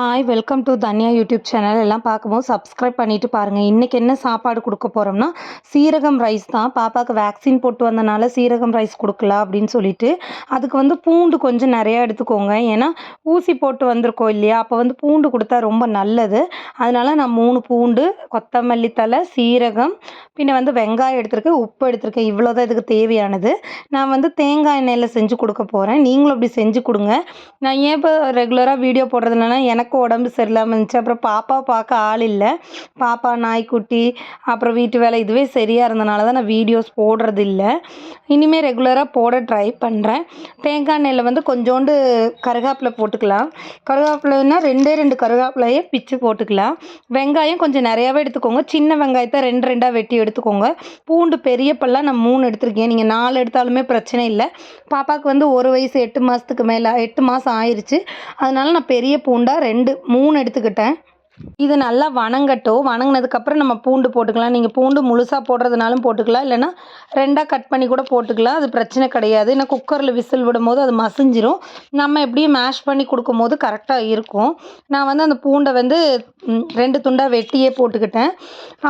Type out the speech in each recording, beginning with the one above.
Hi welcome to Tanya YouTube channel. எல்லாம் பார்க்கும்போது subscribe பண்ணிவிட்டு பாருங்கள். இன்றைக்கி என்ன சாப்பாடு கொடுக்க போகிறோம்னா சீரகம் ரைஸ் தான். பாப்பாவுக்கு வேக்சின் போட்டு வந்தனால சீரகம் ரைஸ் கொடுக்கலாம் அப்படின்னு சொல்லிட்டு அதுக்கு வந்து பூண்டு கொஞ்சம் நிறையா எடுத்துக்கோங்க. ஏன்னா ஊசி போட்டு வந்திருக்கோம் இல்லையா, அப்போ வந்து பூண்டு கொடுத்தா ரொம்ப நல்லது. அதனால் நான் 3 பூண்டு, கொத்தமல்லி தழை, சீரகம், பின்ன வந்து வெங்காயம் எடுத்திருக்கேன், உப்பு எடுத்திருக்கேன். இவ்வளோ தான் இதுக்கு தேவையானது. நான் வந்து தேங்காய் எண்ணெயில் செஞ்சு கொடுக்க போகிறேன். நீங்களும் அப்படி செஞ்சு கொடுங்க. நான் ஏன் இப்போ ரெகுலராக வீடியோ போடுறதுனால எனக்கு உடம்பு சரியில்லாமல் இருந்துச்சு. அப்புறம் பாப்பாவை பார்க்க ஆள் இல்லை. பாப்பா, நாய்க்குட்டி, அப்புறம் வீட்டு வேலை இதுவே சரியாக இருந்தனால தான் நான் வீடியோஸ் போடுறது இல்லை. இனிமேல் ரெகுலராக போட ட்ரை பண்ணுறேன். தேங்காய் எண்ணெயில் வந்து கொஞ்சோண்டு கருவேப்பிலை போட்டுக்கலாம். கருவேப்பிலைன்னா 2 கருவேப்பிலையே பிச்சு போட்டுக்கலாம். வெங்காயம் கொஞ்சம் நிறையாவே எடுத்துக்கோங்க. சின்ன வெங்காயத்தை 2 வெட்டி எடுத்துக்கோங்க. பூண்டு பெரிய பல்லாம் நான் 3 எடுத்திருக்கேன். நீங்கள் 4 எடுத்தாலுமே பிரச்சனை இல்லை. பாப்பாவுக்கு வந்து 1 வயசு 8 மாதத்துக்கு மேலே 8 மாதம் ஆயிடுச்சு. அதனால நான் பெரிய பூண்டாக 3 எடுத்துக்கிட்டேன். இது நல்லா வணங்கட்டும். வணங்கினதுக்கப்புறம் நம்ம பூண்டு போட்டுக்கலாம். நீங்கள் பூண்டு முழுசாக போடுறதுனாலும் போட்டுக்கலாம், இல்லைன்னா 2 கட் பண்ணி கூட போட்டுக்கலாம். அது பிரச்சனை கிடையாது. ஏன்னா குக்கரில் விசில் விடும்போது அது மசிஞ்சிரும். நம்ம எப்படியும் மேஷ் பண்ணி கொடுக்கும்போது கரெக்டாக இருக்கும். நான் வந்து அந்த பூண்டை வந்து 2 துண்டாக வெட்டியே போட்டுக்கிட்டேன்.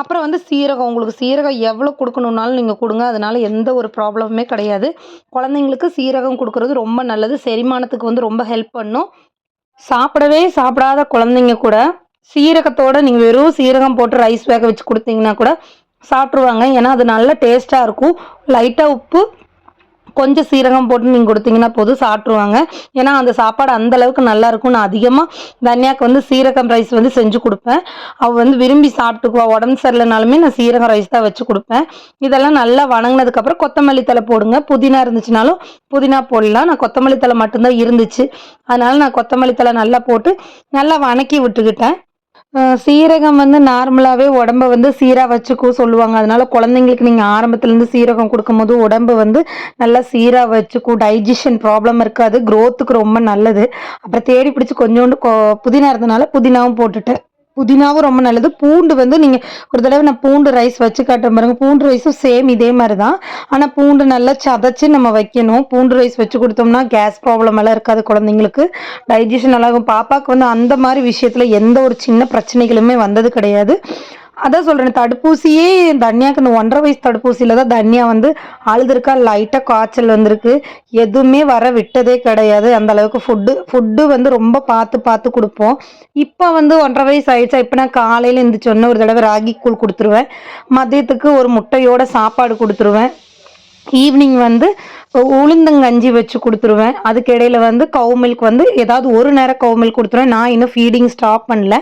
அப்புறம் வந்து சீரகம், உங்களுக்கு சீரகம் எவ்வளோ கொடுக்கணுன்னாலும் நீங்கள் கொடுங்க. அதனால் எந்த ஒரு ப்ராப்ளமுமே கிடையாது. குழந்தைங்களுக்கு சீரகம் கொடுக்குறது ரொம்ப நல்லது. செரிமானத்துக்கு வந்து ரொம்ப ஹெல்ப் பண்ணும். சாப்பிடவே சாப்பிடாத குழந்தைங்க கூட சீரகத்தோடு நீங்கள் வெறும் சீரகம் போட்டு ரைஸ் வேக வச்சு கொடுத்தீங்கன்னா கூட சாப்பிட்ருவாங்க. ஏன்னா அது நல்ல டேஸ்ட்டாக இருக்கும். லைட்டாக உப்பு, கொஞ்சம் சீரகம் போட்டு நீங்கள் கொடுத்தீங்கன்னா போதும், சாப்பிட்ருவாங்க. ஏன்னா அந்த சாப்பாடு அந்தளவுக்கு நல்லாயிருக்கும். நான் அதிகமாக தன்யாவுக்கு வந்து சீரகம் ரைஸ் வந்து செஞ்சு கொடுப்பேன். அவள் வந்து விரும்பி சாப்பிட்டுக்குவா. உடம்பு சரியில்லைனாலுமே நான் சீரகம் ரைஸ் தான் வச்சு கொடுப்பேன். இதெல்லாம் நல்லா வணங்கினதுக்கப்புறம் கொத்தமல்லி தழை போடுங்க. புதினா இருந்துச்சுனாலும் புதினா போடலாம். நான் கொத்தமல்லி தழை மட்டும்தான் இருந்துச்சு, அதனால் நான் கொத்தமல்லி தழை நல்லா போட்டு நல்லா வணக்கி விட்டுக்கிட்டேன். சீரகம் வந்து நார்மலாகவே உடம்ப வந்து சீராக வச்சுக்க சொல்லுவாங்க. அதனால் குழந்தைங்களுக்கு நீங்கள் ஆரம்பத்துலேருந்து சீரகம் கொடுக்கும்போது உடம்பு வந்து நல்லா சீராக வச்சுக்கும். டைஜஷன் ப்ராப்ளம் இருக்காது. க்ரோத்துக்கு ரொம்ப நல்லது. அப்புறம் தேடி பிடிச்சி கொஞ்சோண்டு புதினா இருந்தனால புதினாவும் போட்டுட்டேன். புதினாவும் ரொம்ப நல்லது. பூண்டு வந்து நீங்கள் ஒரு தடவை நான் பூண்டு ரைஸ் வச்சு காட்டுறேன் பாருங்கள். பூண்டு ரைஸும் சேம் இதே மாதிரி தான். ஆனால் பூண்டு நல்லா சதைச்சி நம்ம வைக்கணும். பூண்டு ரைஸ் வச்சு கொடுத்தோம்னா கேஸ் ப்ராப்ளம் எல்லாம் இருக்காது. குழந்தைங்களுக்கு டைஜஷன் நல்லாகும். பாப்பாவுக்கு வந்து அந்த மாதிரி விஷயத்தில் எந்த ஒரு சின்ன பிரச்சனைகளுமே வந்தது கிடையாது. அதான் சொல்கிறேன், தடுப்பூசியே தன்யாவுக்கு இந்த 1.5 வயசு தடுப்பூசியில் தான் தன்யா வந்து அழுதுருக்கா. லைட்டாக காய்ச்சல் வந்திருக்கு. எதுவுமே வர விட்டதே கிடையாது. அந்த அளவுக்கு ஃபுட்டு வந்து ரொம்ப பார்த்து கொடுப்போம். இப்போ வந்து 1.5 வயசு ஆயிடுச்சா. இப்போ நான் காலையில் எழுந்திரிச்சோன்னே ஒரு தடவை ராகி கூழ் கொடுத்துருவேன். மதியத்துக்கு ஒரு முட்டையோட சாப்பாடு கொடுத்துருவேன். ஈவினிங் வந்து உளுந்தங்கஞ்சி வச்சு கொடுத்துருவேன். அதுக்கு இடையில வந்து கவு மில்க் வந்து ஏதாவது ஒரு நேரம் கவு மில்க் கொடுத்துருவேன். நான் இன்னும் ஃபீடிங் ஸ்டாப் பண்ணல.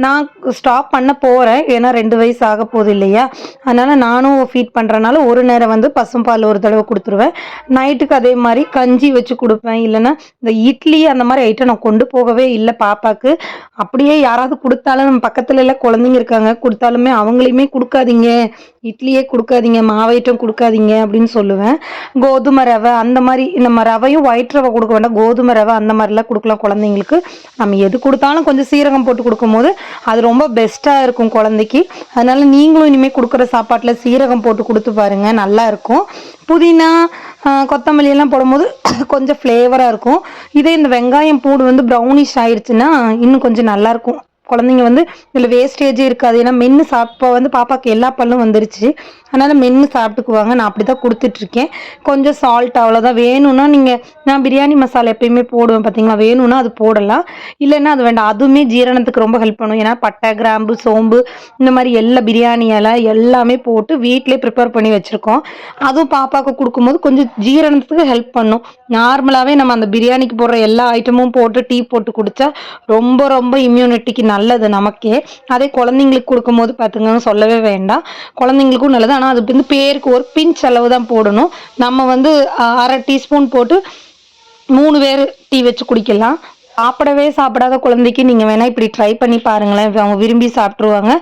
நான் ஸ்டாப் பண்ண போகிறேன். ஏன்னா 2 வயசு ஆக போகுது இல்லையா, அதனால் நானும் ஃபீட் பண்ணுறனால ஒரு நேரம் வந்து பசும்பால் ஒரு தடவை கொடுத்துருவேன். நைட்டுக்கு அதே மாதிரி கஞ்சி வச்சு கொடுப்பேன். இல்லைன்னா இந்த இட்லி அந்த மாதிரி ஐட்டம் நான் கொண்டு போகவே இல்லை பாப்பாவுக்கு. அப்படியே யாராவது கொடுத்தாலும் நம்ம பக்கத்துல எல்லாம் குழந்தைங்க இருக்காங்க, கொடுத்தாலுமே அவங்களையுமே கொடுக்காதீங்க, இட்லியே கொடுக்காதீங்க, மாவு ஐட்டம் கொடுக்காதீங்க அப்படின்னு சொல்லுவேன். கோதுமை ரவை அந்த மாதிரி, நம்ம ரவையும் ஒயிட் ரவை கொடுக்க வேண்டாம், கோதுமை ரவை அந்த மாதிரிலாம் கொடுக்கலாம் குழந்தைங்களுக்கு. நம்ம எது கொடுத்தாலும் கொஞ்சம் சீரகம் போட்டு கொடுக்கும்போது அது ரொம்ப பெஸ்ட்டாக இருக்கும் குழந்தைக்கு. அதனால நீங்களும் இனிமேல் கொடுக்குற சாப்பாட்டில் சீரகம் போட்டு கொடுத்து பாருங்கள், நல்லா இருக்கும். புதினா, கொத்தமல்லி எல்லாம் போடும்போது கொஞ்சம் ஃப்ளேவராக இருக்கும். இதே இந்த வெங்காயம் பூடு வந்து ப்ரௌனிஷ் ஆயிடுச்சுன்னா இன்னும் கொஞ்சம் நல்லாயிருக்கும். குழந்தைங்க வந்து இதில் வேஸ்டேஜே இருக்காது. ஏன்னா மென்று சாப்பிட்டா வந்து பாப்பாவுக்கு எல்லா பல்லும் வந்துருச்சு. அதனால் மென்று சாப்பிட்டுக்குவாங்க. நான் அப்படி தான் கொடுத்துட்ருக்கேன். கொஞ்சம் சால்ட் அவ்வளோதான். வேணும்னா நீங்கள், நான் பிரியாணி மசாலா எப்பயுமே போடுவேன் பார்த்தீங்களா, வேணும்னா அது போடலாம், இல்லைன்னா அது வேண்டாம். அதுவுமே ஜீரணத்துக்கு ரொம்ப ஹெல்ப் பண்ணும். ஏன்னா பட்டை, கிராம்பு, சோம்பு இந்த மாதிரி எல்லா பிரியாணி இலை எல்லாமே போட்டு வீட்டிலே ப்ரிப்பேர் பண்ணி வச்சுருக்கோம். அதுவும் பாப்பாவுக்கு கொடுக்கும்போது கொஞ்சம் ஜீரணத்துக்கு ஹெல்ப் பண்ணும். நார்மலாகவே நம்ம அந்த பிரியாணிக்கு போடுற எல்லா ஐட்டமும் போட்டு டீ போட்டு குடித்தா ரொம்ப ரொம்ப இம்யூனிட்டிக்கு நல்லது நமக்கே. அதே குழந்தைங்களுக்கு கொடுக்கும்போது பார்த்துங்க, சொல்லவே வேண்டாம், குழந்தைங்களுக்கும் நல்லது. ஆனால் அது வந்து பேருக்கு ஒரு பிஞ்ச் அளவு தான் போடணும். நம்ம வந்து 1/2 டீஸ்பூன் போட்டு 3 பேர் டீ வச்சு குடிக்கலாம். சாப்பிடவே சாப்பிடாத குழந்தைக்கு நீங்கள் வேணால் இப்படி ட்ரை பண்ணி பாருங்களேன். அவங்க விரும்பி சாப்பிட்ருவாங்க.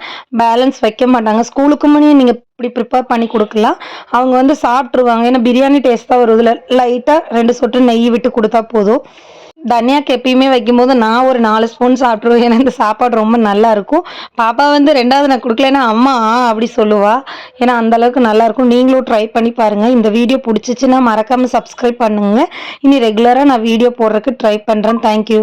பேலன்ஸ் வைக்க மாட்டாங்க. ஸ்கூலுக்கு முன்னே நீங்கள் இப்படி ப்ரிப்பேர் பண்ணி கொடுக்கலாம், அவங்க வந்து சாப்பிட்ருவாங்க. ஏன்னா பிரியாணி டேஸ்ட் தான் வருதுல. லைட்டாக 2 சொட்டு நெய் விட்டு கொடுத்தா போதும். தனியாக்கு எப்பயுமே வைக்கும்போது நான் ஒரு 4 ஸ்பூன் சாப்பிட்ருவேன். ஏன்னா இந்த சாப்பாடு ரொம்ப நல்லா இருக்கும். பாப்பா வந்து 2வது நான் கொடுக்கலன்னா அம்மா அப்படி சொல்லுவா. ஏன்னா அந்தளவுக்கு நல்லாயிருக்கும். நீங்களும் ட்ரை பண்ணி பாருங்கள். இந்த வீடியோ பிடிச்சிச்சின்னா மறக்காமல் சப்ஸ்கிரைப் பண்ணுங்கள். இனி ரெகுலராக நான் வீடியோ போடுறதுக்கு ட்ரை பண்ணுறேன். தேங்க்யூ.